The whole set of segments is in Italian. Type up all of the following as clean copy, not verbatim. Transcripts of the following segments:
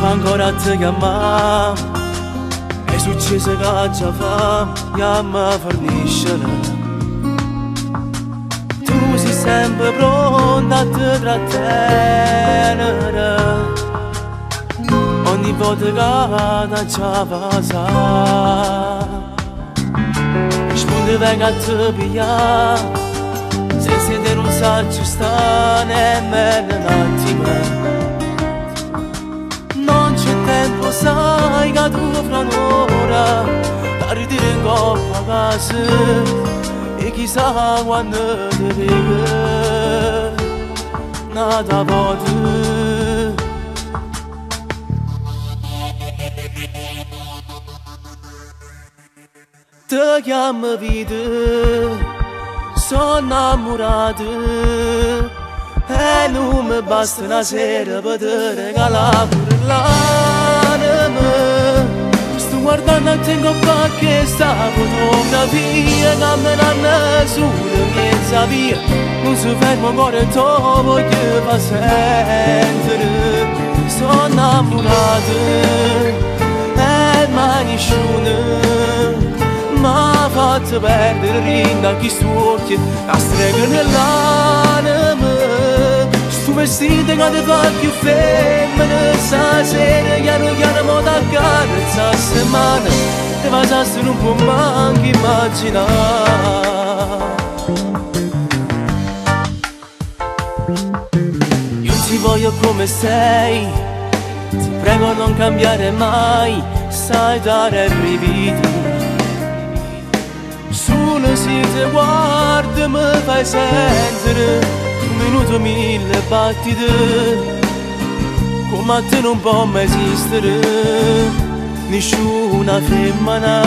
ancora ti chiamam e successe che ci fam e mi forniscere. Tu sei sempre pronta a te trattenere ogni volta che ci passa. Risponde venga a te pigliare senza te non sa ci sta nemmeno un attimo. Non c'è tempo, sai che tu fra un'ora da ridere in coppa a casa e chissà quando ti vede nata voce. Ti chiamo vita, sono innamorato e non mi basta una sera per te regalare pure l'anima. Sto guardando a te in qualche sta fotografia che me l'hanno solo mezza via. Non si ferma ancora e te voglio far sentire. Sono innamorato e mai nessuno m'ha fatto perdere rinda chi occhi a streghe nell'anima. Sto vestito che ti fa più femmina stasera chiaro chiaro mo t'accarezza a settimana e passasse non può manco immaginare. Io ti voglio come sei, ti prego non cambiare mai, sai dare brividi. Solo se ti guardi mi fai sentire un minuto mille battite. Come a te non può mai esistere nessuna femmina.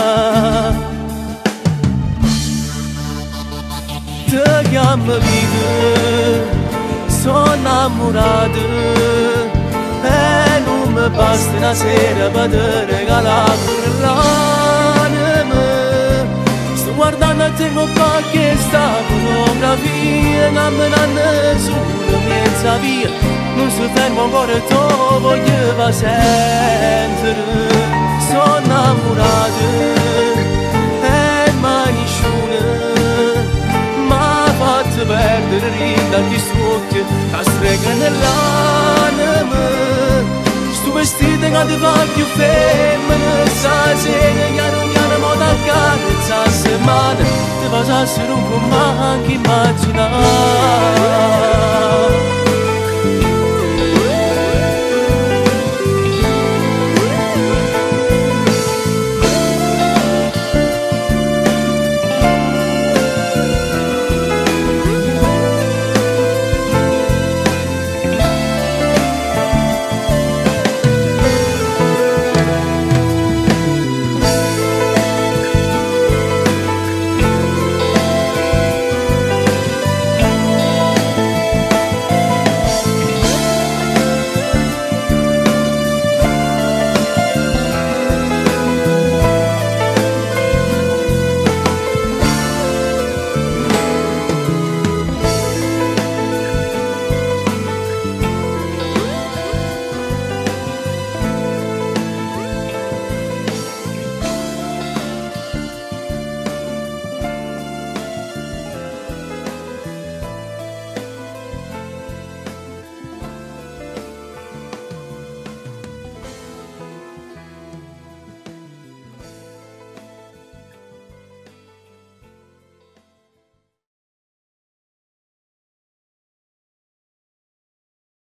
Ti chiamo vita, sono innamorato e non mi basta una sera per te regalare pure l'anima. Guardando a te con qualche sta fotografia che me l'hanno solo mezza via. Non si ferma ancora e te voglio far sentire. Sono innamorato e mai nessuno m'ha fatto perdere rinda chi occhi a streghe nell'anima. Sto vestito che ti fa più femmina stasera chiaro chiaro mo t'accarezza a settimana ti passasse non può manco immaginare.